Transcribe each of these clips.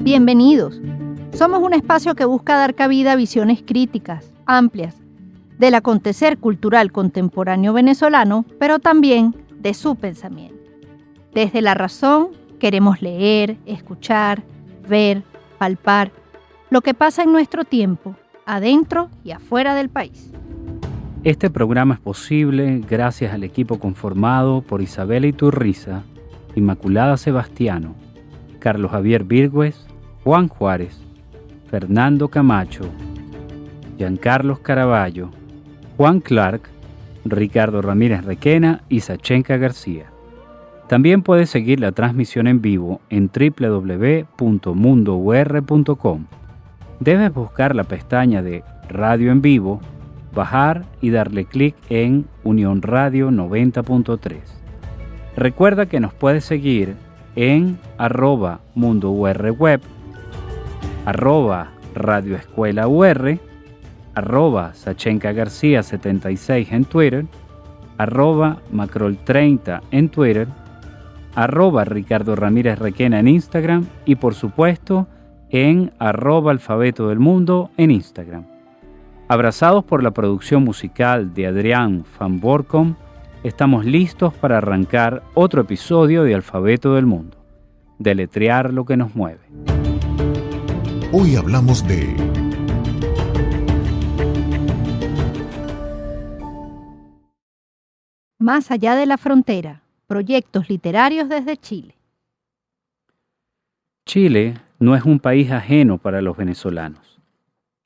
Bienvenidos. Somos un espacio que busca dar cabida a visiones críticas, amplias, del acontecer cultural contemporáneo venezolano, pero también de su pensamiento. Desde la razón queremos leer, escuchar, ver, palpar lo que pasa en nuestro tiempo, adentro y afuera del país. Este programa es posible gracias al equipo conformado por Isabela Iturriza, Inmaculada Sebastiano, Carlos Javier Virgües, Juan Juárez, Fernando Camacho, Giancarlos Caraballo, Juan Clark, Ricardo Ramírez Requena y Sachenka García. También puedes seguir la transmisión en vivo en www.mundour.com. Debes buscar la pestaña de Radio en Vivo, bajar y darle clic en Unión Radio 90.3. Recuerda que nos puedes seguir en @mundourweb, @radioescuelaur, @Sachenka García 76 en Twitter, @Macrol30 en Twitter, @Ricardo Ramírez Requena en Instagram y por supuesto en @Alfabeto del Mundo en Instagram. Abrazados por la producción musical de Adrián Van Borkom, estamos listos para arrancar otro episodio de Alfabeto del Mundo, deletrear lo que nos mueve. Hoy hablamos de Más allá de la frontera, proyectos literarios desde Chile. Chile no es un país ajeno para los venezolanos.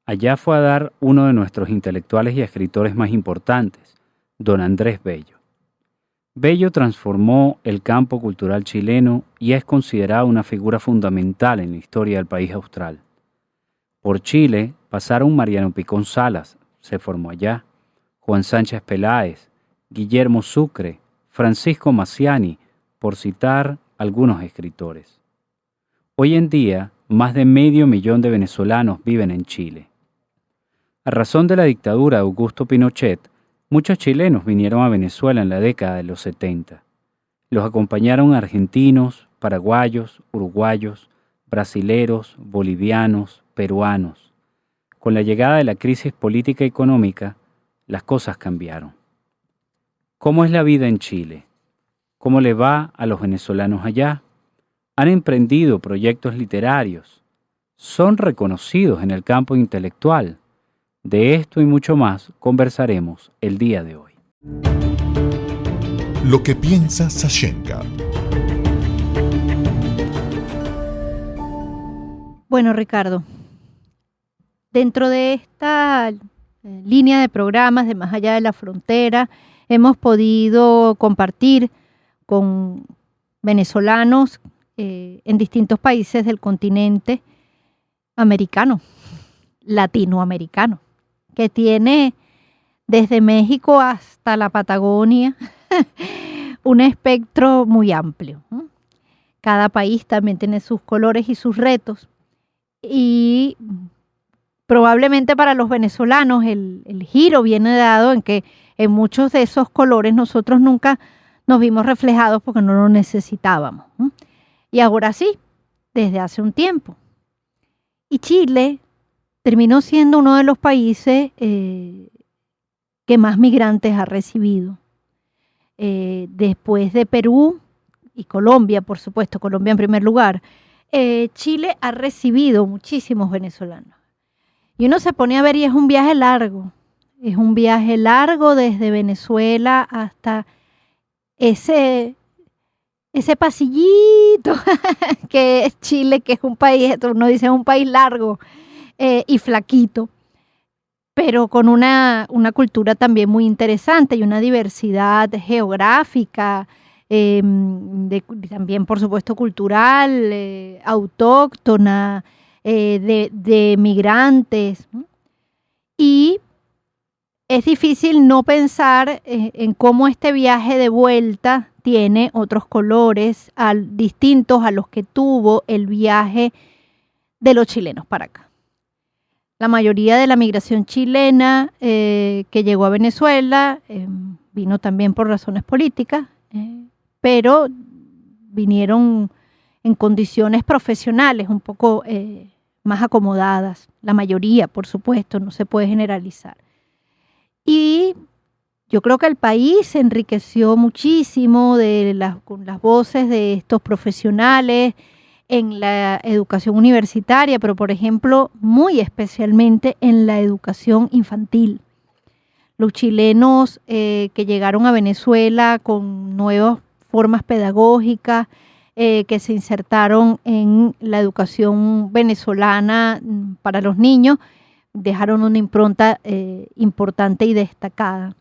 Allá fue a dar uno de nuestros intelectuales y escritores más importantes, don Andrés Bello. Bello transformó el campo cultural chileno y es considerado una figura fundamental en la historia del país austral. Por Chile pasaron Mariano Picón Salas, se formó allá, Juan Sánchez Peláez, Guillermo Sucre, Francisco Maciani, por citar algunos escritores. Hoy en día, más de 500.000 de venezolanos viven en Chile. A razón de la dictadura de Augusto Pinochet, muchos chilenos vinieron a Venezuela en la década de los 70. Los acompañaron argentinos, paraguayos, uruguayos, brasileros, bolivianos, peruanos. Con la llegada de la crisis política y económica, las cosas cambiaron. ¿Cómo es la vida en Chile? ¿Cómo le va a los venezolanos allá? Han emprendido proyectos literarios. Son reconocidos en el campo intelectual. De esto y mucho más conversaremos el día de hoy. Lo que piensa Sachenka. Bueno, Ricardo, dentro de esta línea de programas de Más allá de la frontera, hemos podido compartir con venezolanos en distintos países del continente americano, latinoamericano, que tiene desde México hasta la Patagonia un espectro muy amplio. Cada país también tiene sus colores y sus retos. Y probablemente para los venezolanos el giro viene dado en que en muchos de esos colores nosotros nunca nos vimos reflejados porque no lo necesitábamos. Y ahora sí, desde hace un tiempo. Y Chile terminó siendo uno de los países que más migrantes ha recibido. Después de Perú y Colombia, por supuesto, Colombia en primer lugar, Chile ha recibido muchísimos venezolanos. Y uno se pone a ver y es un viaje largo. Es un viaje largo desde Venezuela hasta ese pasillito que es Chile, que es un país, uno dice es un país largo y flaquito, pero con una cultura también muy interesante y una diversidad geográfica, también por supuesto cultural, autóctona, de migrantes. Y es difícil no pensar en cómo este viaje de vuelta tiene otros colores distintos a los que tuvo el viaje de los chilenos para acá. La mayoría de la migración chilena que llegó a Venezuela vino también por razones políticas, pero vinieron en condiciones profesionales un poco más acomodadas, la mayoría, por supuesto, no se puede generalizar. Y yo creo que el país se enriqueció muchísimo con las voces de estos profesionales en la educación universitaria, pero por ejemplo, muy especialmente en la educación infantil. Los chilenos que llegaron a Venezuela con nuevas formas pedagógicas, que se insertaron en la educación venezolana para los niños, dejaron una impronta importante y destacada.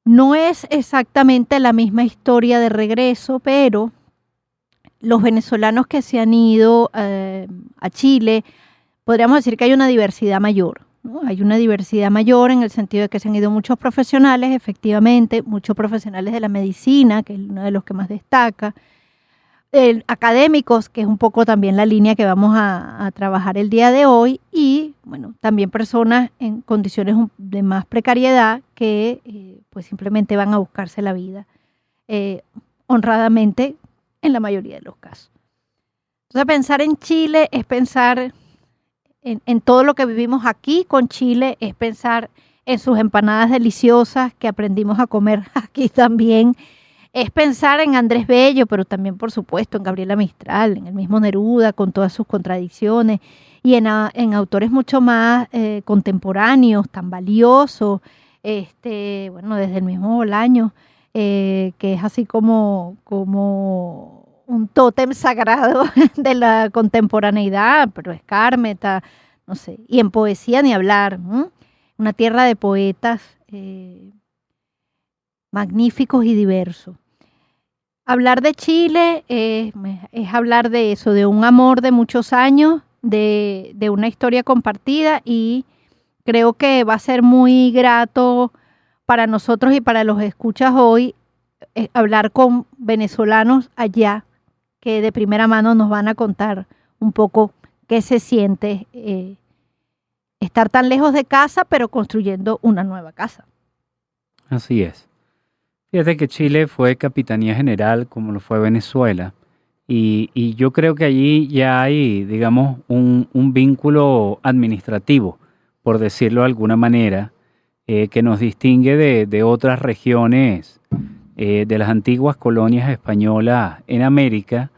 No es exactamente la misma historia de regreso, pero los venezolanos que se han ido a Chile, podríamos decir que hay una diversidad mayor, ¿no? Hay una diversidad mayor en el sentido de que se han ido muchos profesionales, efectivamente, muchos profesionales de la medicina, que es uno de los que más destaca, académicos, que es un poco también la línea que vamos a trabajar el día de hoy, y bueno, también personas en condiciones de más precariedad que pues simplemente van a buscarse la vida honradamente en la mayoría de los casos. Entonces, pensar en Chile es pensar en todo lo que vivimos aquí con Chile, es pensar en sus empanadas deliciosas que aprendimos a comer aquí también, es pensar en Andrés Bello, pero también, por supuesto, en Gabriela Mistral, en el mismo Neruda, con todas sus contradicciones, y en autores mucho más contemporáneos, tan valiosos, bueno, desde el mismo Bolaños, que es así como un tótem sagrado de la contemporaneidad, pero Escármeta, no sé, y en poesía ni hablar, una tierra de poetas magníficos y diversos. Hablar de Chile es hablar de eso, de un amor de muchos años, de una historia compartida, y creo que va a ser muy grato para nosotros y para los escuchas hoy hablar con venezolanos allá que de primera mano nos van a contar un poco qué se siente estar tan lejos de casa, pero construyendo una nueva casa. Así es. Fíjate que Chile fue capitanía general como lo fue Venezuela, y yo creo que allí ya hay, digamos, un vínculo administrativo, por decirlo de alguna manera, que nos distingue de otras regiones de las antiguas colonias españolas en América,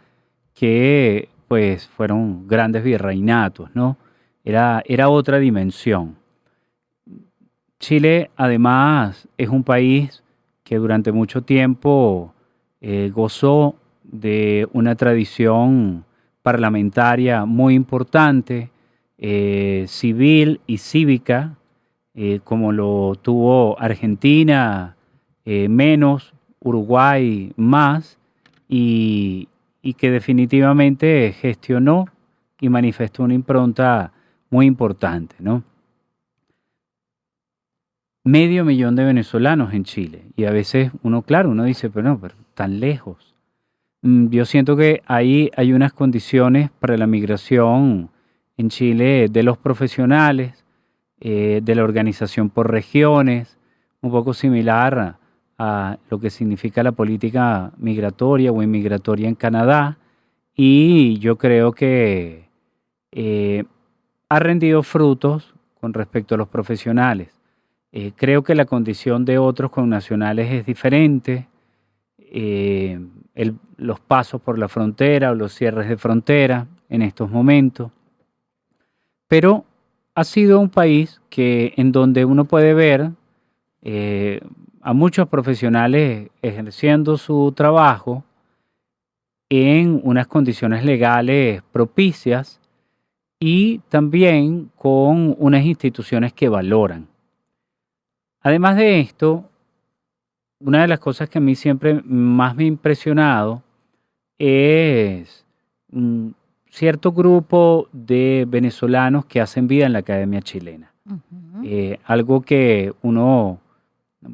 que pues fueron grandes virreinatos, ¿no? Era otra dimensión. Chile, además, es un país que durante mucho tiempo gozó de una tradición parlamentaria muy importante, civil y cívica, como lo tuvo Argentina, menos, Uruguay más, y que definitivamente gestionó y manifestó una impronta muy importante, ¿no? 500,000 de venezolanos en Chile, y a veces uno dice, pero no, pero tan lejos. Yo siento que ahí hay unas condiciones para la migración en Chile de los profesionales, de la organización por regiones, un poco similar a lo que significa la política migratoria o inmigratoria en Canadá, y yo creo que ha rendido frutos con respecto a los profesionales. Creo que la condición de otros connacionales es diferente, los pasos por la frontera o los cierres de frontera en estos momentos, pero ha sido un país en donde uno puede ver a muchos profesionales ejerciendo su trabajo en unas condiciones legales propicias y también con unas instituciones que valoran. Además de esto, una de las cosas que a mí siempre más me ha impresionado es un cierto grupo de venezolanos que hacen vida en la Academia Chilena. Uh-huh. Algo que uno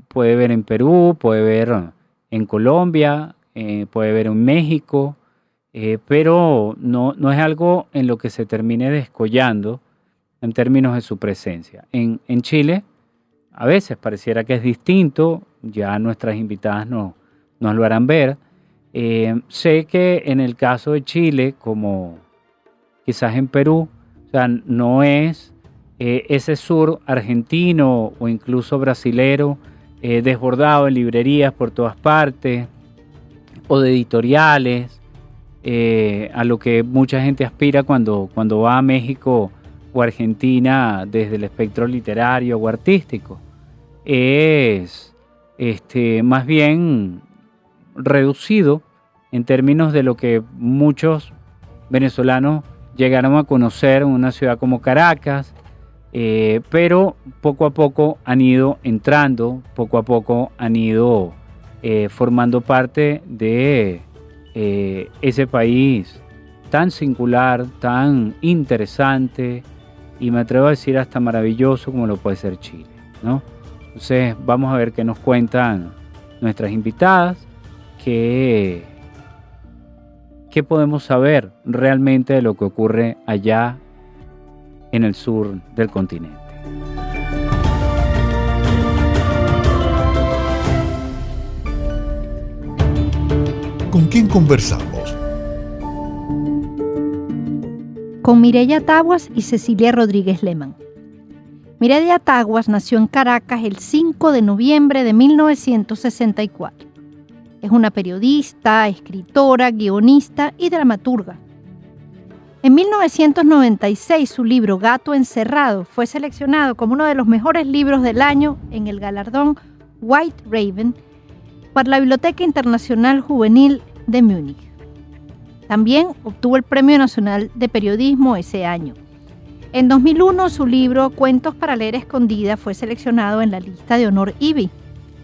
puede ver en Perú, puede ver en Colombia, puede ver en México, pero no es algo en lo que se termine descollando en términos de su presencia. En Chile, a veces pareciera que es distinto, ya nuestras invitadas nos lo harán ver, Sé que en el caso de Chile, como quizás en Perú, o sea, no es ese sur argentino o incluso brasilero desbordado en librerías por todas partes o de editoriales, a lo que mucha gente aspira cuando va a México o Argentina desde el espectro literario o artístico. Es más bien reducido en términos de lo que muchos venezolanos llegaron a conocer en una ciudad como Caracas, pero poco a poco han ido entrando, poco a poco han ido formando parte de ese país tan singular, tan interesante y me atrevo a decir hasta maravilloso como lo puede ser Chile, ¿no? Entonces vamos a ver qué nos cuentan nuestras invitadas, qué podemos saber realmente de lo que ocurre allá en el sur del continente. ¿Con quién conversamos? Con Mireya Taguas y Cecilia Rodríguez Lehmann. Mireya Taguas nació en Caracas el 5 de noviembre de 1964. Es una periodista, escritora, guionista y dramaturga. En 1996 su libro Gato Encerrado fue seleccionado como uno de los mejores libros del año en el galardón White Raven por la Biblioteca Internacional Juvenil de Múnich. También obtuvo el Premio Nacional de Periodismo ese año. En 2001 su libro Cuentos para leer escondida fue seleccionado en la lista de honor IBI,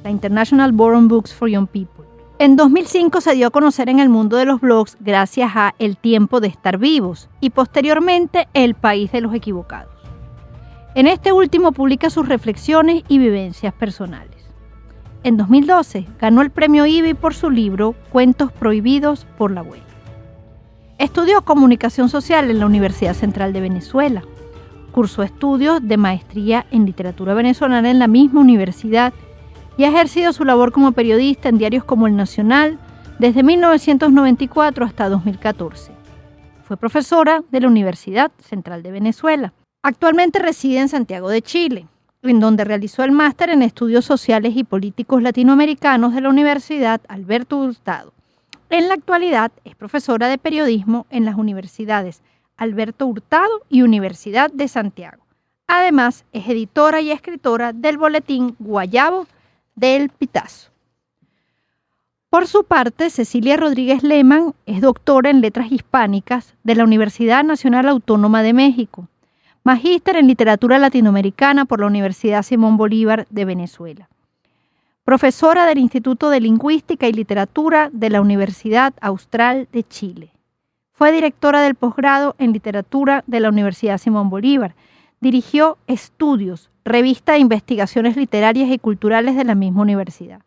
la International Board on Books for Young People. En 2005 se dio a conocer en el mundo de los blogs gracias a El tiempo de estar vivos y posteriormente El país de los equivocados. En este último publica sus reflexiones y vivencias personales. En 2012 ganó el premio IBI por su libro Cuentos prohibidos por la abuela. Estudió comunicación social en la Universidad Central de Venezuela. Cursó estudios de maestría en literatura venezolana en la misma universidad y ha ejercido su labor como periodista en diarios como El Nacional desde 1994 hasta 2014. Fue profesora de la Universidad Central de Venezuela. Actualmente reside en Santiago de Chile, en donde realizó el máster en Estudios Sociales y Políticos Latinoamericanos de la Universidad Alberto Hurtado. En la actualidad es profesora de periodismo en las universidades Alberto Hurtado y Universidad de Santiago. Además, es editora y escritora del boletín Guayabo del Pitazo. Por su parte, Cecilia Rodríguez Lehmann es doctora en Letras Hispánicas de la Universidad Nacional Autónoma de México, magíster en Literatura Latinoamericana por la Universidad Simón Bolívar de Venezuela, profesora del Instituto de Lingüística y Literatura de la Universidad Austral de Chile. Fue directora del posgrado en Literatura de la Universidad Simón Bolívar. Dirigió Estudios, revista de investigaciones literarias y culturales de la misma universidad.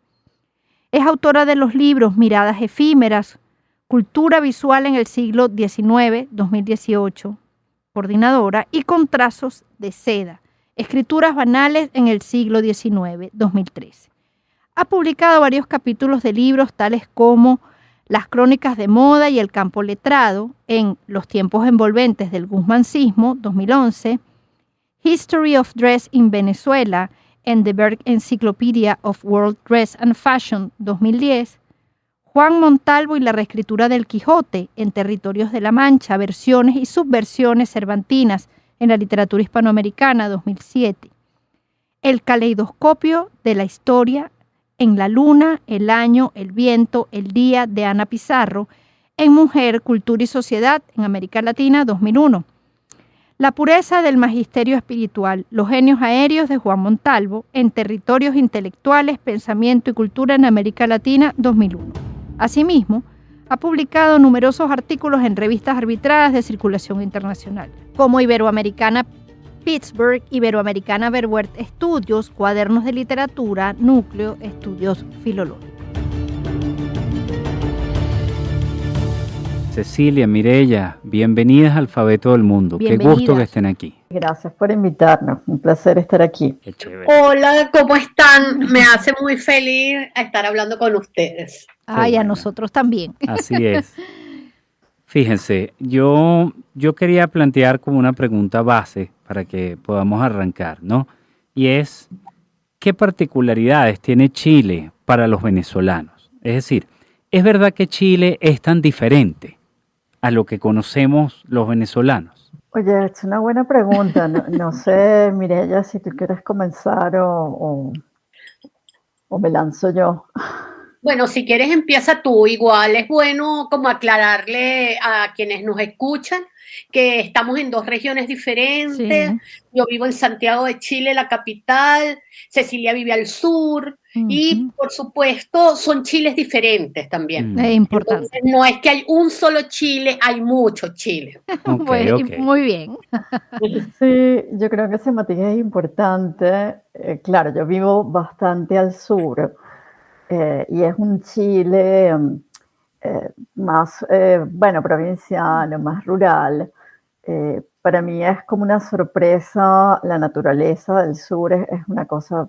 Es autora de los libros Miradas efímeras, Cultura visual en el siglo XIX, 2018, coordinadora, y Con trazos de seda, Escrituras banales en el siglo XIX, 2013. Ha publicado varios capítulos de libros tales como Las crónicas de moda y el campo letrado en Los tiempos envolventes del guzmancismo, 2011, History of Dress in Venezuela en The Berg Encyclopedia of World Dress and Fashion, 2010, Juan Montalvo y la reescritura del Quijote en Territorios de la Mancha, versiones y subversiones cervantinas en la literatura hispanoamericana, 2007, El caleidoscopio de la historia en La luna, el año, el viento, el día de Ana Pizarro en Mujer, Cultura y Sociedad en América Latina, 2001. La pureza del magisterio espiritual, Los genios aéreos de Juan Montalvo en Territorios intelectuales, pensamiento y cultura en América Latina, 2001. Asimismo, ha publicado numerosos artículos en revistas arbitradas de circulación internacional, como Iberoamericana Pittsburgh, Iberoamericana Verwoerd Estudios, Cuadernos de Literatura, Núcleo, Estudios Filológicos. Cecilia, Mireya, bienvenidas al Alfabeto del Mundo. Bienvenidas. Qué gusto que estén aquí. Gracias por invitarnos, un placer estar aquí. Qué chévere. Hola, ¿cómo están? Me hace muy feliz estar hablando con ustedes. Ay, a nosotros también. Así es. Fíjense, yo quería plantear como una pregunta base para que podamos arrancar, ¿no? Y es, ¿qué particularidades tiene Chile para los venezolanos? Es decir, ¿es verdad que Chile es tan diferente a lo que conocemos los venezolanos? Oye, es una buena pregunta. No sé, Mireya, si tú quieres comenzar o me lanzo yo. Bueno, si quieres empieza tú. Igual es bueno como aclararle a quienes nos escuchan que estamos en dos regiones diferentes. Sí. Yo vivo en Santiago de Chile, la capital. Cecilia vive al sur. Y por supuesto son chiles diferentes también. Es importante. Entonces, no es que hay un solo Chile, hay muchos Chiles. Okay. Muy bien. Sí, yo creo que ese matiz es importante. Claro, yo vivo bastante al sur y es un Chile más, bueno, provinciano, más rural. Para mí es como una sorpresa, la naturaleza del sur es una cosa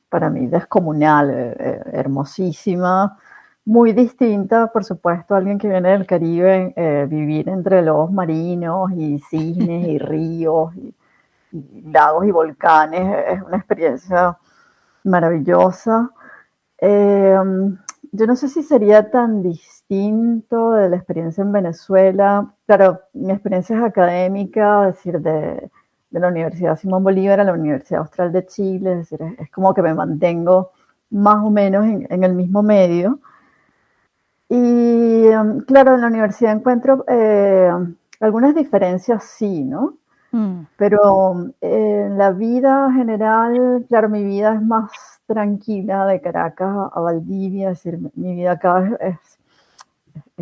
para mí descomunal, hermosísima, muy distinta, por supuesto, a alguien que viene del Caribe, vivir entre lobos marinos y cisnes y ríos y lagos y volcanes, es una experiencia maravillosa. Yo no sé si sería tan distinto de la experiencia en Venezuela. Claro, mi experiencia es académica, es decir, de la Universidad Simón Bolívar a la Universidad Austral de Chile, es decir, es como que me mantengo más o menos en el mismo medio. Y claro, en la universidad encuentro algunas diferencias, sí, ¿no? Pero en la vida general, claro, mi vida es más tranquila de Caracas a Valdivia, es decir, mi vida acá es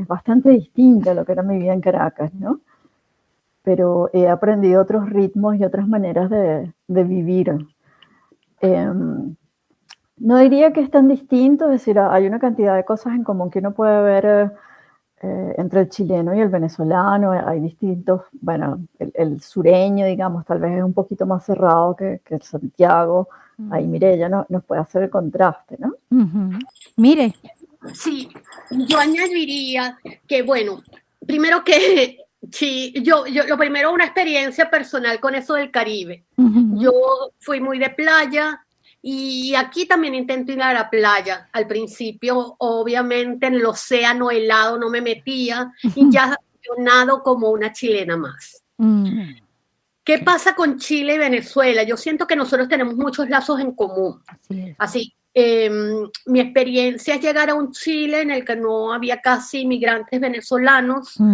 bastante distinta a lo que era mi vida en Caracas, ¿no? Pero he aprendido otros ritmos y otras maneras de vivir. No diría que es tan distinto, es decir, hay una cantidad de cosas en común que uno puede ver entre el chileno y el venezolano. Hay distintos, bueno, el sureño, digamos, tal vez es un poquito más cerrado que el Santiago. Ahí Mireya nos puede hacer el contraste, ¿no? Mire. Sí, yo añadiría que, bueno, primero que sí, yo lo primero, una experiencia personal con eso del Caribe. Yo fui muy de playa y aquí también intento ir a la playa. Al principio, obviamente, en el océano helado no me metía y ya yo nado como una chilena más. ¿Qué pasa con Chile y Venezuela? Yo siento que nosotros tenemos muchos lazos en común. Así, mi experiencia es llegar a un Chile en el que no había casi inmigrantes venezolanos, a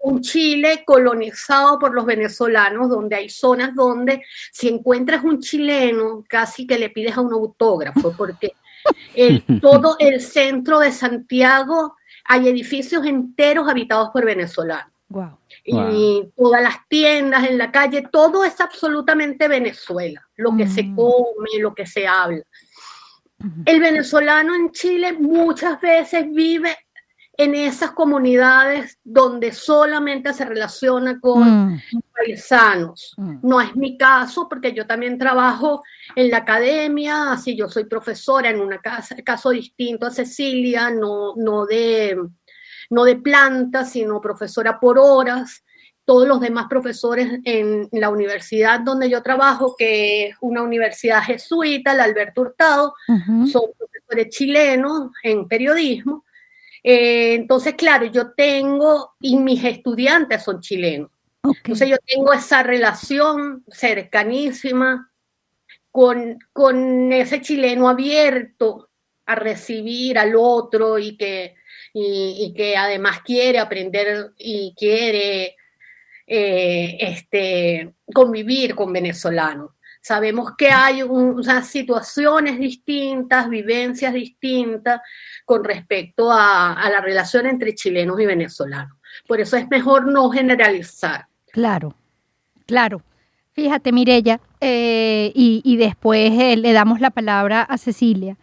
un Chile colonizado por los venezolanos, donde hay zonas donde si encuentras un chileno, casi que le pides a un autógrafo, porque todo el centro de Santiago hay edificios enteros habitados por venezolanos. Wow. Y todas las tiendas en la calle, todo es absolutamente Venezuela, lo que se come, lo que se habla. El venezolano en Chile muchas veces vive en esas comunidades donde solamente se relaciona con paisanos. No es mi caso, porque yo también trabajo en la academia, así yo soy profesora en un caso distinto a Cecilia, no de planta, sino profesora por horas. Todos los demás profesores en la universidad donde yo trabajo, que es una universidad jesuita, la Alberto Hurtado, son profesores chilenos en periodismo. Entonces, claro, yo tengo, y mis estudiantes son chilenos. Entonces yo tengo esa relación cercanísima con ese chileno abierto a recibir al otro y que además quiere aprender y quiere convivir con venezolanos. Sabemos que hay unas situaciones distintas, vivencias distintas con respecto a la relación entre chilenos y venezolanos. Por eso es mejor no generalizar. Claro. Fíjate, Mireya, y después le damos la palabra a Cecilia.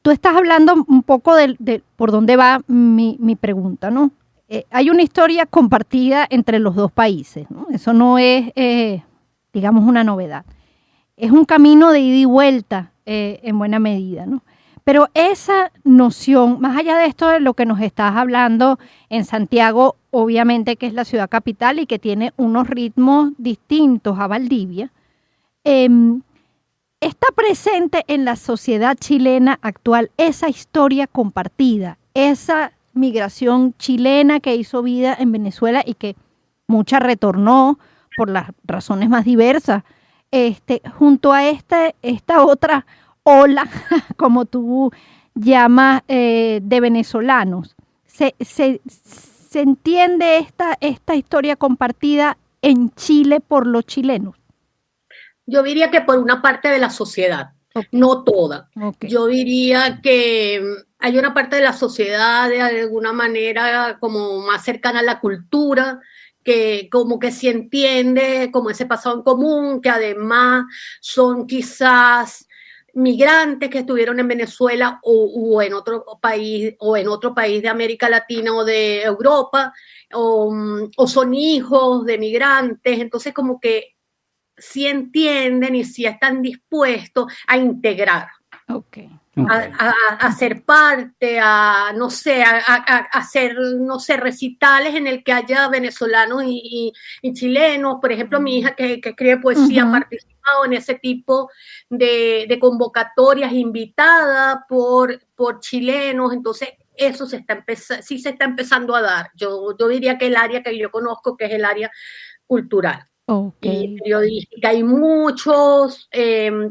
Tú estás hablando un poco de por dónde va mi pregunta, ¿no? Hay una historia compartida entre los dos países, ¿no? Eso no es, digamos, una novedad. Es un camino de ida y vuelta en buena medida, ¿no? Pero esa noción, más allá de esto de lo que nos estás hablando en Santiago, obviamente que es la ciudad capital y que tiene unos ritmos distintos a Valdivia, está presente en la sociedad chilena actual esa historia compartida, esa migración chilena que hizo vida en Venezuela y que mucha retornó por las razones más diversas, junto a esta otra ola, como tú llamas, de venezolanos. ¿Se entiende esta historia compartida en Chile por los chilenos? Yo diría que por una parte de la sociedad, Okay. no toda. Okay. Yo diría que hay una parte de la sociedad de alguna manera como más cercana a la cultura, que como que se entiende como ese pasado en común, que además son quizás migrantes que estuvieron en Venezuela o en otro país de América Latina o de Europa, o son hijos de migrantes, entonces como que sí entienden y sí están dispuestos a integrar, a ser parte, a hacer, recitales en el que haya venezolanos y chilenos. Por ejemplo, mi hija que escribe poesía ha participado en ese tipo de convocatorias invitada por chilenos, entonces eso sí se está empezando a dar. Yo diría que el área que yo conozco, que es el área cultural. Y periodística. Hay muchos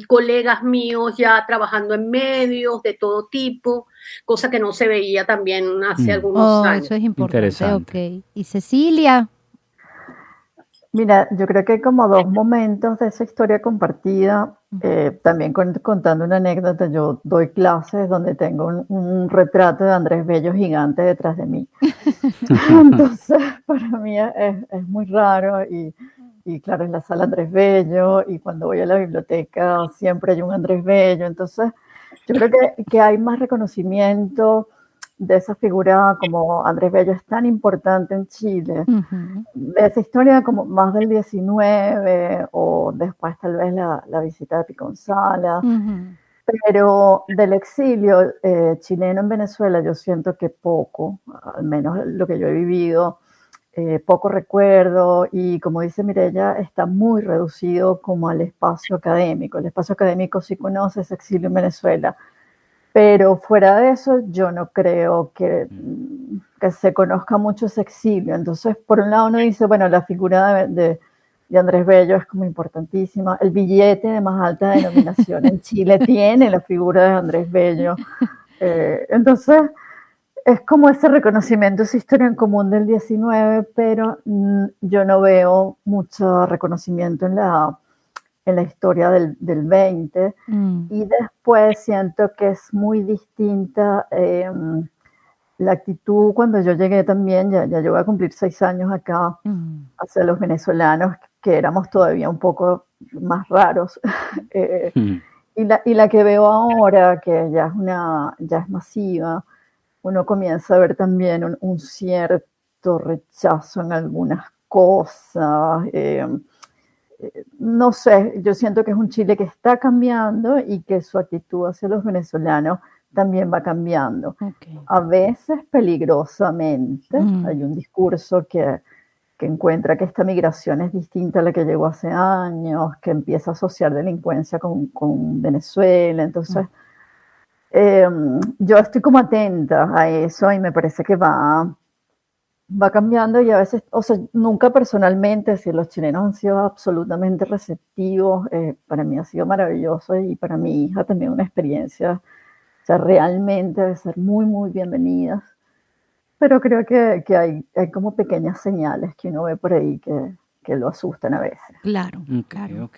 colegas míos ya trabajando en medios de todo tipo, cosa que no se veía también hace algunos años. Eso es importante. ¿Y Cecilia? Mira, yo creo que hay como dos momentos de esa historia compartida. También contando una anécdota, yo doy clases donde tengo un retrato de Andrés Bello gigante detrás de mí. Entonces, para mí es muy raro y claro, en la sala Andrés Bello, y cuando voy a la biblioteca siempre hay un Andrés Bello. Entonces, yo creo que hay más reconocimiento de esa figura, como Andrés Bello es tan importante en Chile, de esa historia como más del 19 o después tal vez la visita de Picón Sala, pero del exilio chileno en Venezuela yo siento que poco, al menos lo que yo he vivido, poco recuerdo, y como dice Mireya, está muy reducido como al espacio académico. El espacio académico sí conoce ese exilio en Venezuela, pero fuera de eso yo no creo que se conozca mucho ese exilio. Entonces, por un lado uno dice, bueno, la figura de Andrés Bello es como importantísima. El billete de más alta denominación en Chile tiene la figura de Andrés Bello. Entonces, es como ese reconocimiento, esa historia en común del 19, pero yo no veo mucho reconocimiento en la historia del 20. Y después siento que es muy distinta la actitud cuando yo llegué también, ya yo voy a cumplir 6 años acá, hacia los venezolanos, que éramos todavía un poco más raros. Y la que veo ahora, que ya es masiva, uno comienza a ver también un cierto rechazo en algunas cosas. No sé, yo siento que es un Chile que está cambiando y que su actitud hacia los venezolanos también va cambiando. A veces peligrosamente. Hay un discurso que encuentra que esta migración es distinta a la que llegó hace años, que empieza a asociar delincuencia con Venezuela. Entonces, yo estoy como atenta a eso y me parece que va cambiando, y a veces, o sea, nunca personalmente, si los chilenos han sido absolutamente receptivos, para mí ha sido maravilloso, y para mi hija también una experiencia, o sea, realmente de ser muy, muy bienvenidas, pero creo que hay como pequeñas señales que uno ve por ahí que lo asustan a veces. Claro, claro.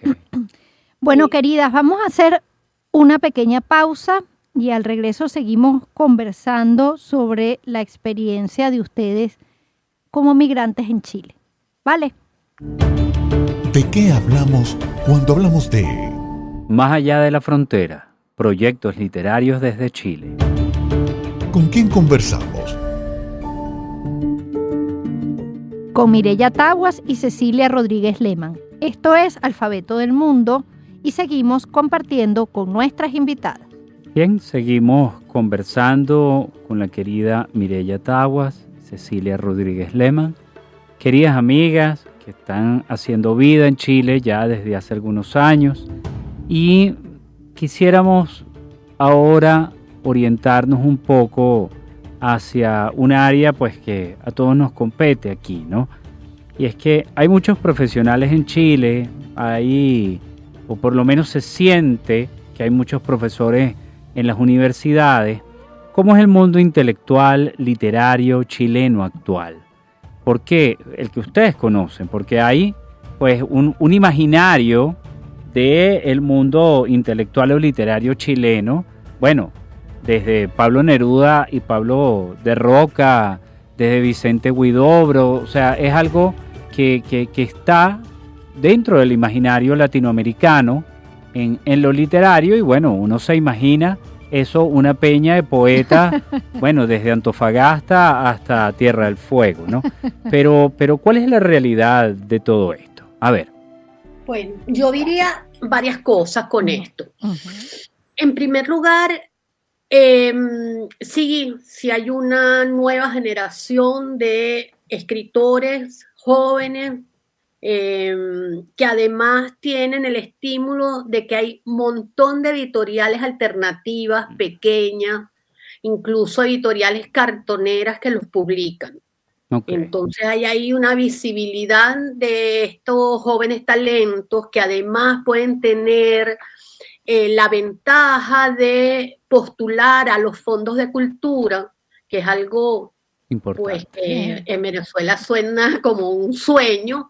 Bueno, queridas, vamos a hacer una pequeña pausa y al regreso seguimos conversando sobre la experiencia de ustedes como migrantes en Chile. ¿Vale? ¿De qué hablamos cuando hablamos de Más allá de la frontera? Proyectos literarios desde Chile. ¿Con quién conversamos? Con Mireya Taguas y Cecilia Rodríguez Lehmann. Esto es Alfabeto del Mundo y seguimos compartiendo con nuestras invitadas. Bien, seguimos conversando con la querida Mireya Taguas, Cecilia Rodríguez Lehmann, queridas amigas que están haciendo vida en Chile ya desde hace algunos años, y quisiéramos ahora orientarnos un poco hacia un área pues que a todos nos compete aquí, ¿no? Y es que hay muchos profesionales en Chile, o por lo menos se siente que hay muchos profesores en las universidades. ¿Cómo es el mundo intelectual, literario chileno actual? ¿Por qué? El que ustedes conocen, porque hay pues un imaginario del mundo intelectual o literario chileno, bueno, desde Pablo Neruda y Pablo de Roca, desde Vicente Huidobro, o sea, es algo que está dentro del imaginario latinoamericano en lo literario, y bueno, uno se imagina eso, una peña de poetas, bueno, desde Antofagasta hasta Tierra del Fuego, ¿no? Pero ¿cuál es la realidad de todo esto? A ver. Bueno, yo diría varias cosas con esto. En primer lugar, sí hay una nueva generación de escritores jóvenes que además tienen el estímulo de que hay un montón de editoriales alternativas, pequeñas, incluso editoriales cartoneras que los publican. Okay. Entonces hay ahí una visibilidad de estos jóvenes talentos que además pueden tener la ventaja de postular a los fondos de cultura, que es algo importante. Pues, en Venezuela suena como un sueño,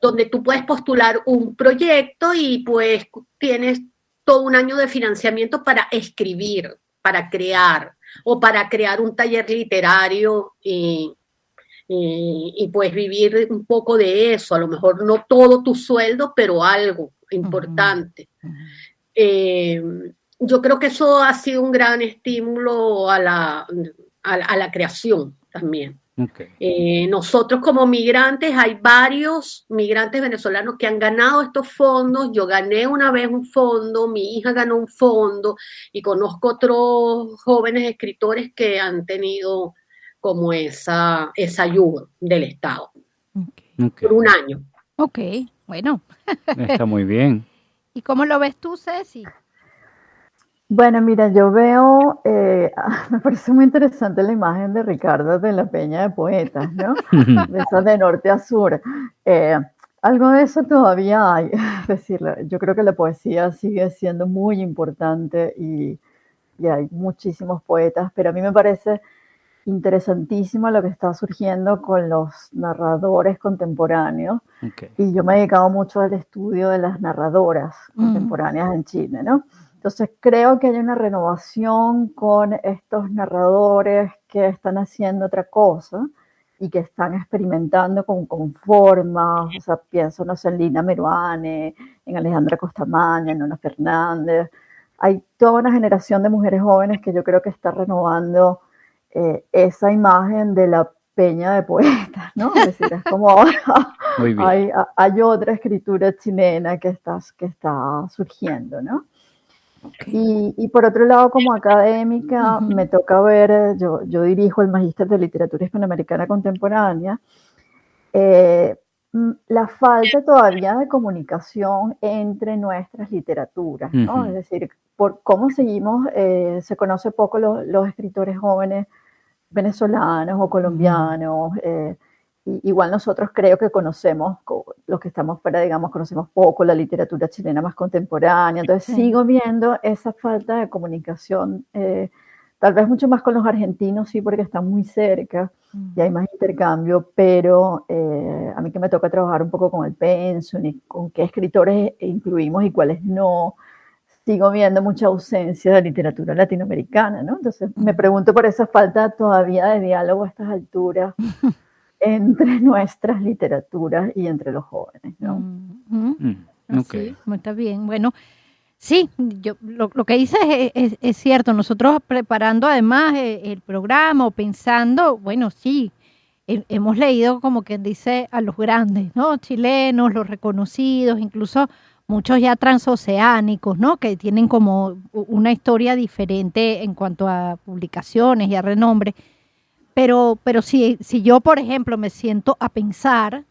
donde tú puedes postular un proyecto y pues tienes todo un año de financiamiento para escribir, para crear, o para crear un taller literario y pues vivir un poco de eso, a lo mejor no todo tu sueldo, pero algo importante. Yo creo que eso ha sido un gran estímulo a la creación también. Okay. Nosotros como migrantes, hay varios migrantes venezolanos que han ganado estos fondos. Yo gané una vez un fondo, mi hija ganó un fondo, y conozco otros jóvenes escritores que han tenido como esa ayuda del Estado. Okay. Por un año. Ok, bueno. Está muy bien. ¿Y cómo lo ves tú, Ceci? Bueno, mira, yo veo, me parece muy interesante la imagen de Ricardo de la Peña de Poetas, ¿no? De esas de norte a sur. Algo de eso todavía hay, es decir, yo creo que la poesía sigue siendo muy importante y hay muchísimos poetas, pero a mí me parece interesantísimo lo que está surgiendo con los narradores contemporáneos. Okay. Y yo me he dedicado mucho al estudio de las narradoras contemporáneas en Chile, ¿no? Entonces creo que hay una renovación con estos narradores que están haciendo otra cosa y que están experimentando con formas. O sea, pienso, no sé, en Lina Meruane, en Alejandra Costamaña, en Nona Fernández. Hay toda una generación de mujeres jóvenes que yo creo que está renovando esa imagen de la peña de poetas, ¿no? Es decir, es como hay otra escritura chilena que está surgiendo, ¿no? Okay. Y por otro lado, como académica, me toca ver, yo dirijo el Magíster de Literatura Hispanoamericana Contemporánea, la falta todavía de comunicación entre nuestras literaturas, ¿no? Es decir, por cómo seguimos, se conoce poco los escritores jóvenes venezolanos o colombianos, igual nosotros creo que conocemos, los que estamos fuera, digamos, conocemos poco la literatura chilena más contemporánea, entonces sigo viendo esa falta de comunicación, tal vez mucho más con los argentinos, sí, porque están muy cerca y hay más intercambio, pero a mí que me toca trabajar un poco con el pensum y con qué escritores incluimos y cuáles no, sigo viendo mucha ausencia de literatura latinoamericana, ¿no? Entonces me pregunto por esa falta todavía de diálogo a estas alturas entre nuestras literaturas y entre los jóvenes, ¿no? Okay. Sí, está bien. Bueno, sí, yo lo que dices es cierto. Nosotros preparando además el programa o pensando, bueno, sí, hemos leído como quien dice a los grandes, ¿no? Chilenos, los reconocidos, incluso muchos ya transoceánicos, ¿no? Que tienen como una historia diferente en cuanto a publicaciones y a renombre. Pero si yo, por ejemplo, me siento a pensar,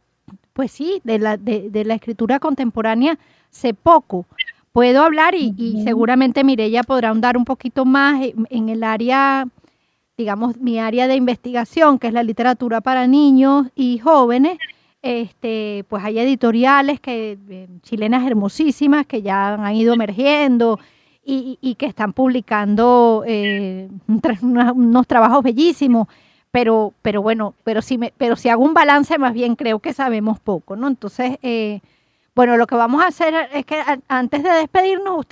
pues sí, de la escritura contemporánea sé poco. Puedo hablar y seguramente Mireya podrá ahondar un poquito más en el área, digamos, mi área de investigación, que es la literatura para niños y jóvenes. Pues hay editoriales chilenas hermosísimas que ya han ido emergiendo y que están publicando unos trabajos bellísimos. Pero bueno, pero si hago un balance, más bien creo que sabemos poco, ¿no? Entonces, bueno, lo que vamos a hacer es que antes de despedirnos,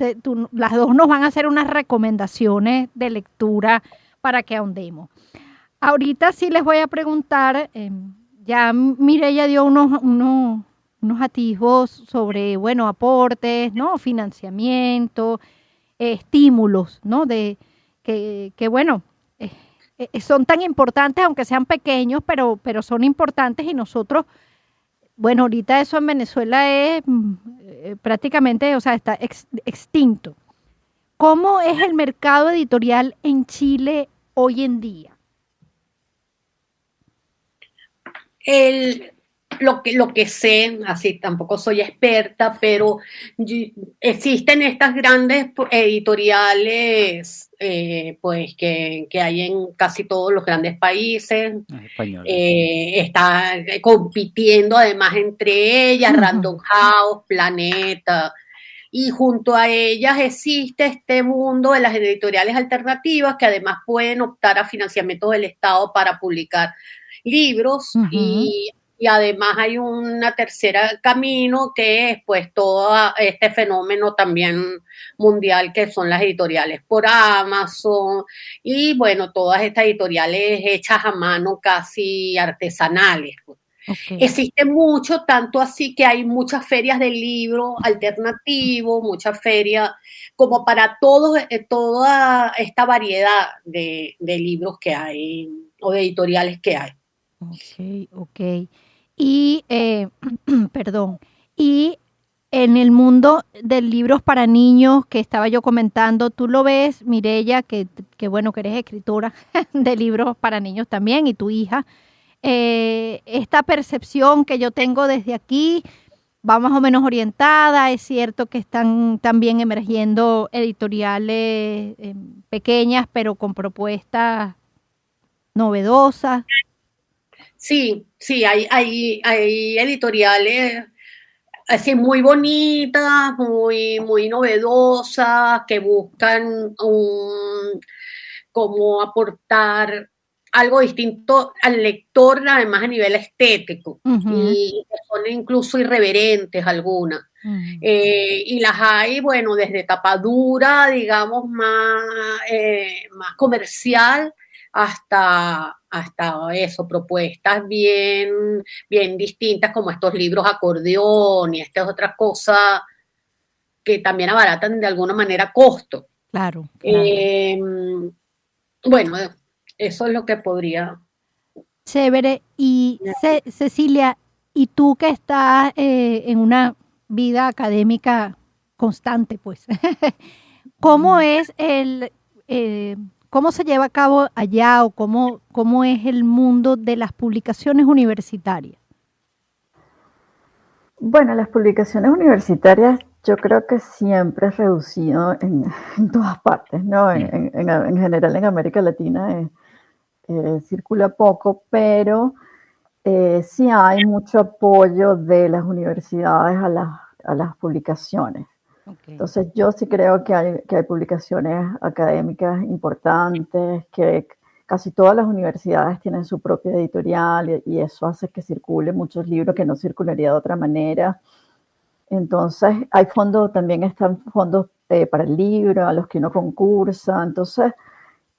las dos nos van a hacer unas recomendaciones de lectura para que ahondemos. Ahorita sí les voy a preguntar, ya Mireya dio unos atisbos sobre, bueno, aportes, ¿no? Financiamiento, estímulos, ¿no? Que bueno, son tan importantes, aunque sean pequeños, pero son importantes y nosotros, bueno, ahorita eso en Venezuela es prácticamente, o sea, está extinto. ¿Cómo es el mercado editorial en Chile hoy en día? Lo que sé, así tampoco soy experta, pero existen estas grandes editoriales pues que hay en casi todos los grandes países. Están compitiendo además entre ellas, Random House, Planeta, y junto a ellas existe este mundo de las editoriales alternativas que además pueden optar a financiamiento del Estado para publicar libros y además hay una tercera camino que es pues todo este fenómeno también mundial que son las editoriales por Amazon y bueno, todas estas editoriales hechas a mano casi artesanales. Okay. Existe mucho, tanto así que hay muchas ferias de libro alternativo, muchas ferias como para toda esta variedad de libros que hay o de editoriales que hay. Ok. Y, perdón, y en el mundo de libros para niños que estaba yo comentando, tú lo ves, Mireya, que bueno, que eres escritora de libros para niños también, y tu hija, esta percepción que yo tengo desde aquí va más o menos orientada. Es cierto que están también emergiendo editoriales pequeñas, pero con propuestas novedosas. Sí, hay editoriales así muy bonitas, muy novedosas, que buscan como aportar algo distinto al lector, además a nivel estético, y son incluso irreverentes algunas. Y las hay, bueno, desde tapadura, digamos, más comercial, hasta eso, propuestas bien distintas, como estos libros acordeón y estas otras cosas que también abaratan de alguna manera costo. Claro. Bueno, eso es lo que podría. Chévere. Y Cecilia, ¿y tú que estás en una vida académica constante, pues? ¿Cómo es cómo se lleva a cabo allá o cómo es el mundo de las publicaciones universitarias? Bueno, las publicaciones universitarias yo creo que siempre es reducido en todas partes, ¿no? En general en América Latina circula poco, pero sí hay mucho apoyo de las universidades a las publicaciones. Okay. Entonces yo sí creo que hay publicaciones académicas importantes, que casi todas las universidades tienen su propia editorial y eso hace que circule muchos libros que no circularía de otra manera. Entonces hay fondos, también están fondos para el libro, a los que uno concursa. Entonces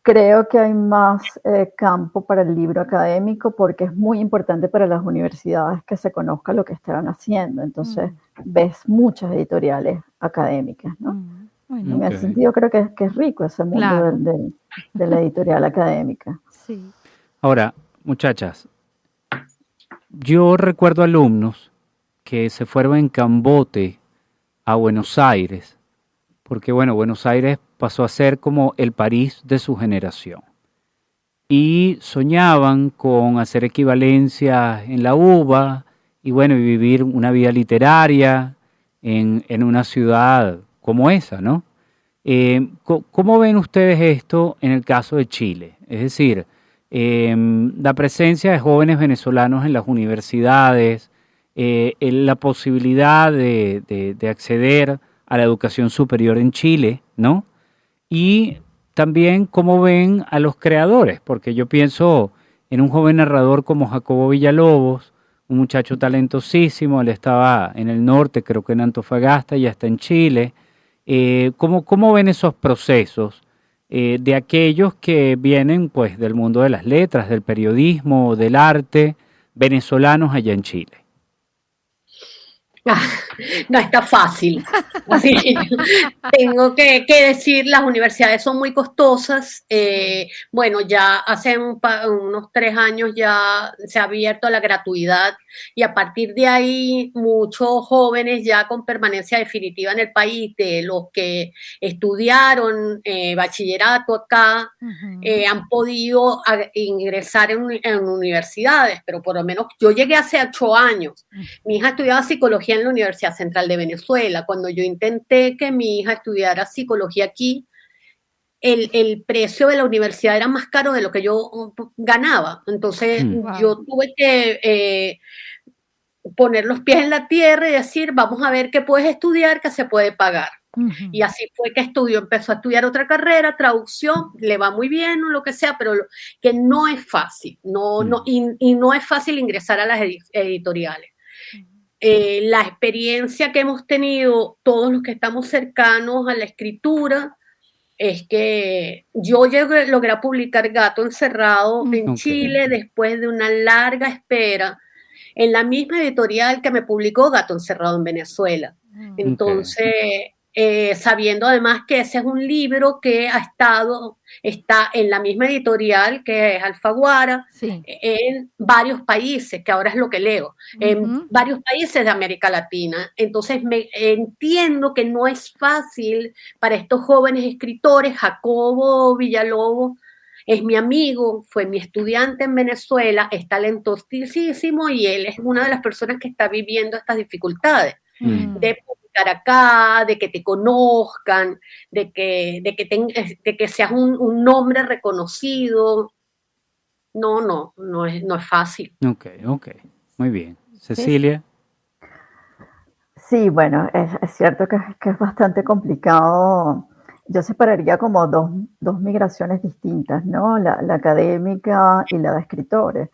creo que hay más campo para el libro académico porque es muy importante para las universidades que se conozca lo que están haciendo. Entonces ves muchas editoriales académicas, ¿no? Bueno, en ese sentido creo que es rico ese mundo, claro, de la editorial académica. Sí. Ahora, muchachas, yo recuerdo alumnos que se fueron en cambote a Buenos Aires, porque bueno, Buenos Aires pasó a ser como el París de su generación. Y soñaban con hacer equivalencias en la UBA y bueno, y vivir una vida literaria en una ciudad como esa, ¿no? ¿Cómo ven ustedes esto en el caso de Chile? Es decir, la presencia de jóvenes venezolanos en las universidades, la posibilidad de acceder a la educación superior en Chile, ¿no? Y también cómo ven a los creadores, porque yo pienso en un joven narrador como Jacobo Villalobos, un muchacho talentosísimo, él estaba en el norte, creo que en Antofagasta, y hasta en Chile. ¿Cómo ven esos procesos de aquellos que vienen pues del mundo de las letras, del periodismo, del arte, venezolanos allá en Chile? No está fácil. Así que tengo que decir, las universidades son muy costosas. Bueno, ya hace unos 3 años ya se ha abierto la gratuidad y a partir de ahí muchos jóvenes ya con permanencia definitiva en el país, de los que estudiaron bachillerato acá, han podido ingresar en universidades, pero por lo menos yo llegué hace 8 años. Mi hija estudiaba psicología en la Universidad Central de Venezuela. Cuando yo intenté que mi hija estudiara psicología aquí, el precio de la universidad era más caro de lo que yo ganaba. Entonces yo tuve que poner los pies en la tierra y decir, vamos a ver qué puedes estudiar, qué se puede pagar. Y así fue que empezó a estudiar otra carrera, traducción, le va muy bien o lo que sea, pero que no es fácil, y no es fácil ingresar a las editoriales. La experiencia que hemos tenido todos los que estamos cercanos a la escritura es que yo logré publicar Gato Encerrado en Chile después de una larga espera en la misma editorial que me publicó Gato Encerrado en Venezuela. Entonces, sabiendo además que ese es un libro que está en la misma editorial que es Alfaguara, en varios países, que ahora es lo que leo, en varios países de América Latina. Entonces entiendo que no es fácil para estos jóvenes escritores. Jacobo Villalobos es mi amigo, fue mi estudiante en Venezuela, es talentosísimo y él es una de las personas que está viviendo estas dificultades de publicar acá, de que te conozcan, de que seas un nombre reconocido. No es fácil. Ok, muy bien. Cecilia. Sí, bueno, es cierto que es bastante complicado. Yo separaría como dos migraciones distintas, ¿no? La académica y la de escritores.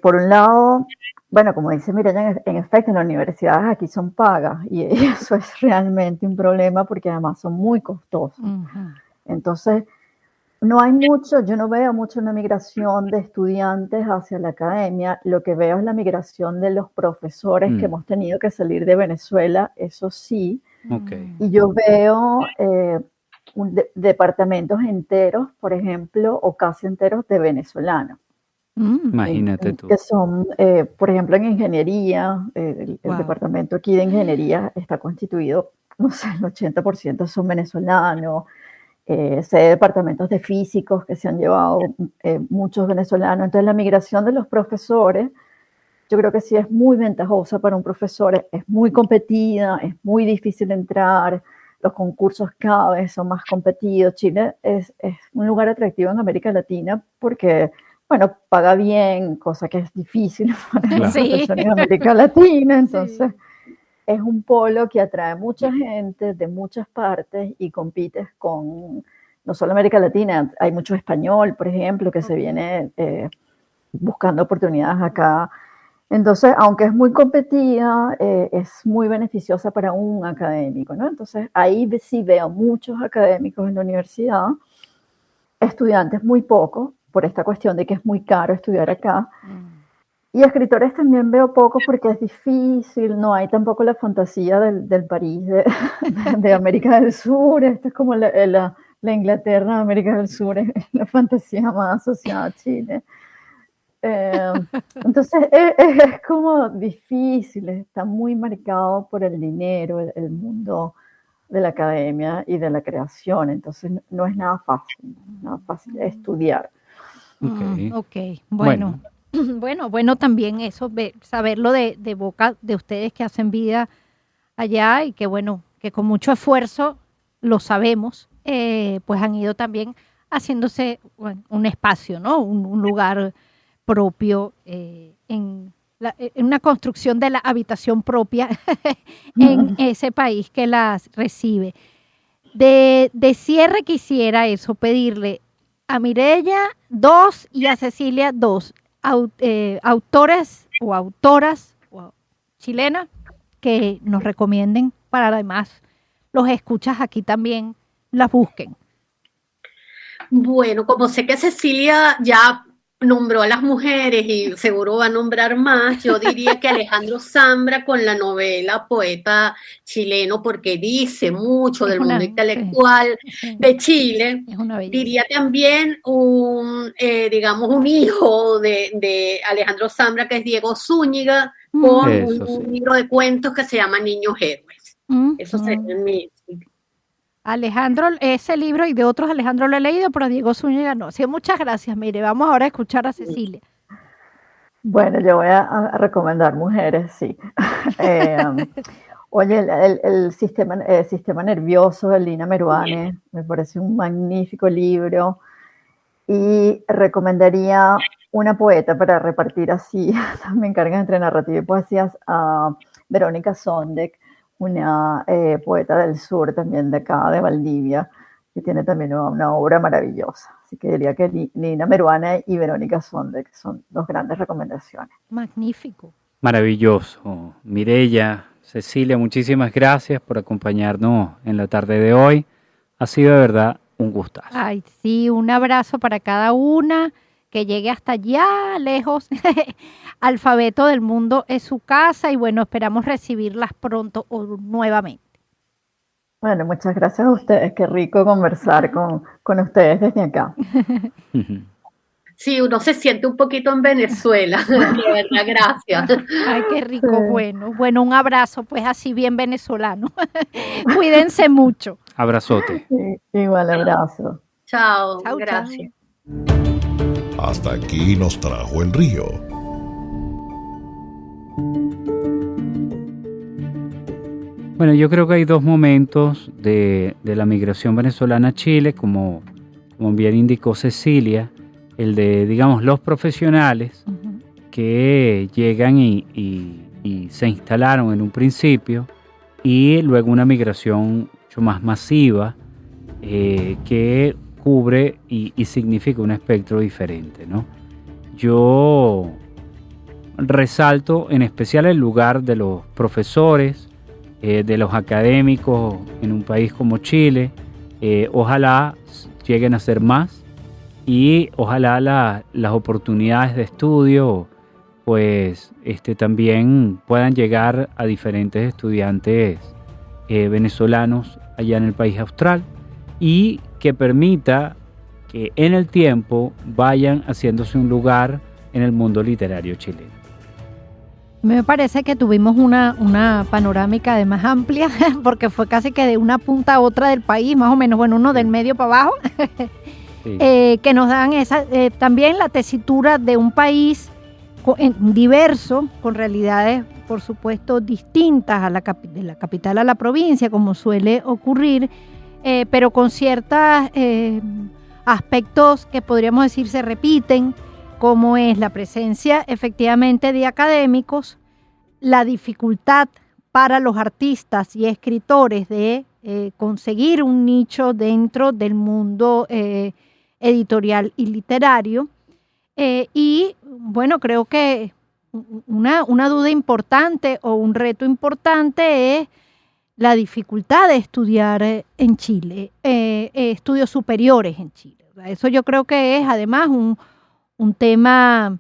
Por un lado, bueno, como dice Mireya, en efecto, en las universidades aquí son pagas y eso es realmente un problema porque además son muy costosos. Entonces, no hay mucho, yo no veo mucho una migración de estudiantes hacia la academia. Lo que veo es la migración de los profesores que hemos tenido que salir de Venezuela, eso sí. Y yo veo departamentos enteros, por ejemplo, o casi enteros de venezolanos. Imagínate tú. Que son, por ejemplo, en ingeniería, el departamento aquí de ingeniería está constituido, no sé, el 80% son venezolanos. Sé de departamentos de físicos que se han llevado muchos venezolanos. Entonces, la migración de los profesores, yo creo que sí es muy ventajosa para un profesor, es muy competida, es muy difícil entrar, los concursos cada vez son más competidos. Chile es un lugar atractivo en América Latina porque, bueno, paga bien, cosa que es difícil para los profesores en América Latina, entonces es un polo que atrae mucha gente de muchas partes y compites con, no solo América Latina, hay mucho español, por ejemplo, que se viene buscando oportunidades acá. Entonces, aunque es muy competida, es muy beneficiosa para un académico, ¿no? Entonces, ahí sí veo muchos académicos en la universidad, estudiantes muy pocos, por esta cuestión de que es muy caro estudiar acá. Y escritores también veo pocos porque es difícil, no hay tampoco la fantasía del París de América del Sur. Esto es como la Inglaterra de América del Sur, es la fantasía más asociada a Chile. Entonces es como difícil, está muy marcado por el dinero, el mundo de la academia y de la creación, entonces no es nada fácil estudiar. Ok, bueno. Bueno, también eso, saberlo de boca de ustedes que hacen vida allá y que bueno, que con mucho esfuerzo, lo sabemos, pues han ido también haciéndose un espacio, ¿no? Un lugar propio en una construcción de la habitación propia en ese país que las recibe. De cierre quisiera eso, pedirle a Mireya 2 y a Cecilia 2 autores o autoras chilenas que nos recomienden para además los escuchas aquí también las busquen. Bueno, como sé que Cecilia ya nombró a las mujeres y seguro va a nombrar más, yo diría que Alejandro Zambra con la novela Poeta Chileno, porque dice mucho del mundo intelectual de Chile. Diría también digamos, un hijo de Alejandro Zambra, que es Diego Zúñiga, con un libro de cuentos que se llama Niños Héroes. Eso sería mi... Alejandro, ese libro y de otros Alejandro lo he leído, pero Diego Zúñiga no. Sí, muchas gracias. Mire, vamos ahora a escuchar a Cecilia. Bueno, yo voy a recomendar mujeres, sí. Oye, el sistema nervioso de Lina Meruane me parece un magnífico libro y recomendaría una poeta para repartir así, me encargan entre narrativa y poesías, a Verónica Sondek, una poeta del sur también de acá, de Valdivia, que tiene también una obra maravillosa. Así que diría que Lina Meruane y Verónica Sondek son dos grandes recomendaciones. Magnífico. Maravilloso. Mireya, Cecilia, muchísimas gracias por acompañarnos en la tarde de hoy. Ha sido de verdad un gustazo. Ay, sí, un abrazo para cada una, que llegue hasta allá lejos. Alfabeto del Mundo es su casa y bueno, esperamos recibirlas pronto nuevamente. Bueno, muchas gracias a ustedes. Qué rico conversar con ustedes desde acá. Sí, uno se siente un poquito en Venezuela, de verdad, gracias. Ay, qué rico, bueno, un abrazo, pues así bien venezolano. Cuídense mucho. Abrazote. Sí, igual abrazo. Chao, gracias. Hasta aquí nos trajo el río. Bueno, yo creo que hay dos momentos de la migración venezolana a Chile, como bien indicó Cecilia, el de, digamos, los profesionales que llegan y se instalaron en un principio, y luego una migración mucho más masiva que cubre y significa un espectro diferente, ¿no? Yo resalto en especial el lugar de los profesores, de los académicos en un país como Chile. Ojalá lleguen a ser más y ojalá las oportunidades de estudio pues también puedan llegar a diferentes estudiantes venezolanos allá en el país austral, y que permita que en el tiempo vayan haciéndose un lugar en el mundo literario chileno. Me parece que tuvimos una panorámica de más amplia, porque fue casi que de una punta a otra del país, más o menos, bueno, uno del medio para abajo, sí. Que nos dan también la tesitura de un país diverso, con realidades, por supuesto, distintas de la capital a la provincia, como suele ocurrir, pero con ciertos aspectos que podríamos decir se repiten, como es la presencia efectivamente de académicos, la dificultad para los artistas y escritores de conseguir un nicho dentro del mundo editorial y literario, y bueno, creo que una duda importante o un reto importante es la dificultad de estudiar en Chile, estudios superiores en Chile. Eso yo creo que es además un tema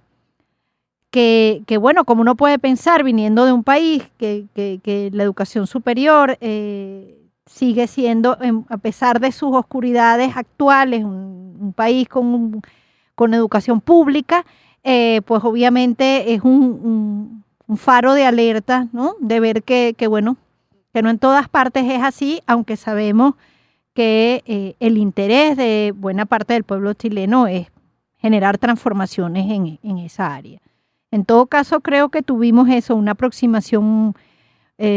que bueno, como uno puede pensar viniendo de un país que la educación superior sigue siendo, a pesar de sus oscuridades actuales, un país con educación pública, pues obviamente es un faro de alerta, ¿no? De ver que no en todas partes es así, aunque sabemos que el interés de buena parte del pueblo chileno es generar transformaciones en esa área. En todo caso, creo que tuvimos una aproximación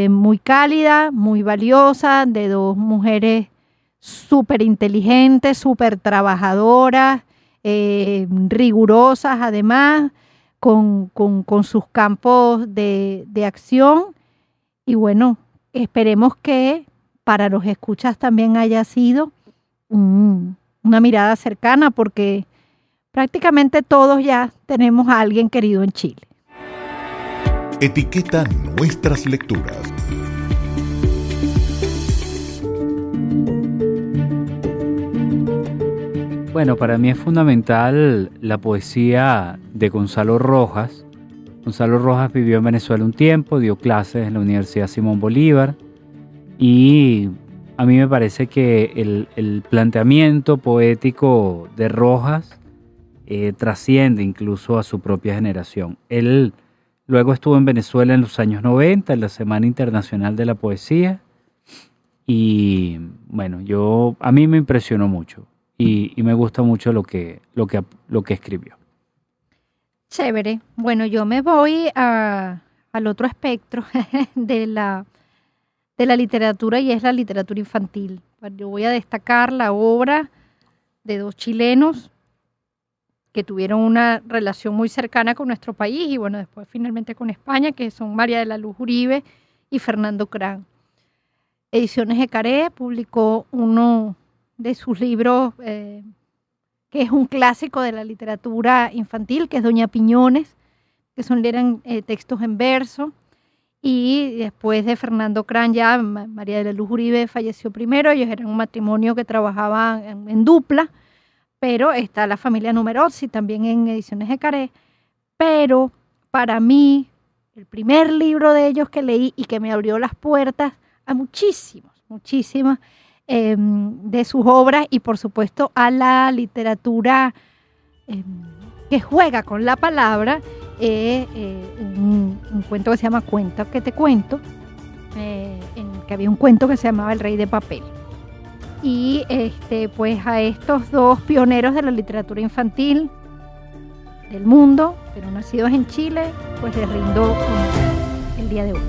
muy cálida, muy valiosa, de dos mujeres súper inteligentes, súper trabajadoras, rigurosas además, con sus campos de acción. Y bueno, esperemos que para los escuchas también haya sido una mirada cercana, porque prácticamente todos ya tenemos a alguien querido en Chile. Etiqueta nuestras lecturas. Bueno, para mí es fundamental la poesía de Gonzalo Rojas. Gonzalo Rojas vivió en Venezuela un tiempo, dio clases en la Universidad Simón Bolívar, y a mí me parece que el planteamiento poético de Rojas trasciende incluso a su propia generación. Él luego estuvo en Venezuela en los años 90, en la Semana Internacional de la Poesía, y bueno, a mí me impresionó mucho y me gusta mucho lo que escribió. Chévere. Bueno, yo me voy al otro espectro de la literatura, y es la literatura infantil. Yo voy a destacar la obra de dos chilenos que tuvieron una relación muy cercana con nuestro país y bueno, después finalmente con España, que son María de la Luz Uribe y Fernando Crán. Ediciones Ecaré publicó uno de sus libros que es un clásico de la literatura infantil, que es Doña Piñones, que eran textos en verso. Y después de Fernando Crán, ya María de la Luz Uribe falleció primero. Ellos eran un matrimonio que trabajaba en dupla, pero está la familia Numerozzi también en Ediciones Ecaré. Pero para mí, el primer libro de ellos que leí y que me abrió las puertas a muchísimas de sus obras, y por supuesto a la literatura que juega con la palabra, un cuento que se llama Cuenta que te cuento, en el que había un cuento que se llamaba El Rey de Papel. Y pues a estos dos pioneros de la literatura infantil del mundo, pero nacidos en Chile, pues les rindo el día de hoy.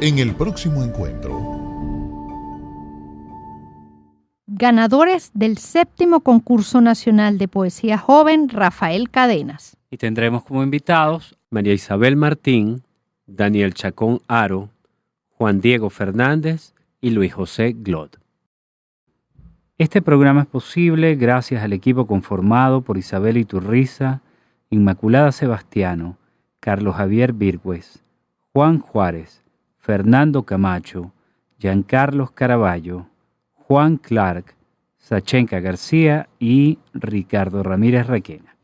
En el próximo encuentro. Ganadores del 7º Concurso Nacional de Poesía Joven Rafael Cadenas. Y tendremos como invitados María Isabel Martín, Daniel Chacón Aro, Juan Diego Fernández y Luis José Glod. Este programa es posible gracias al equipo conformado por Isabel Iturriza, Inmaculada Sebastiano, Carlos Javier Virgües, Juan Juárez, Fernando Camacho, Giancarlos Caraballo, Juan Clark, Sachenka García y Ricardo Ramírez Requena.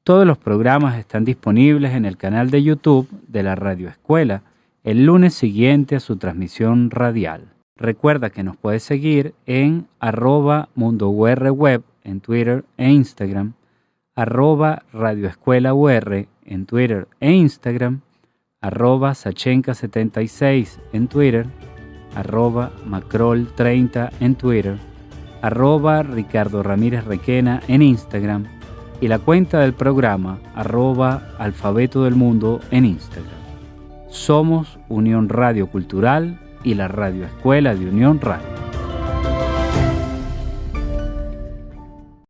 Todos los programas están disponibles en el canal de YouTube de la Radio Escuela el lunes siguiente a su transmisión radial. Recuerda que nos puedes seguir en @MundoURWeb en Twitter e Instagram, @RadioEscuelaUR en Twitter e Instagram, @Sachenka76 en Twitter, @Macrol30 en Twitter, @Ricardo Ramírez Requena en Instagram, y la cuenta del programa @Alfabeto del Mundo en Instagram. Somos Unión Radio Cultural y la Radio Escuela de Unión Radio.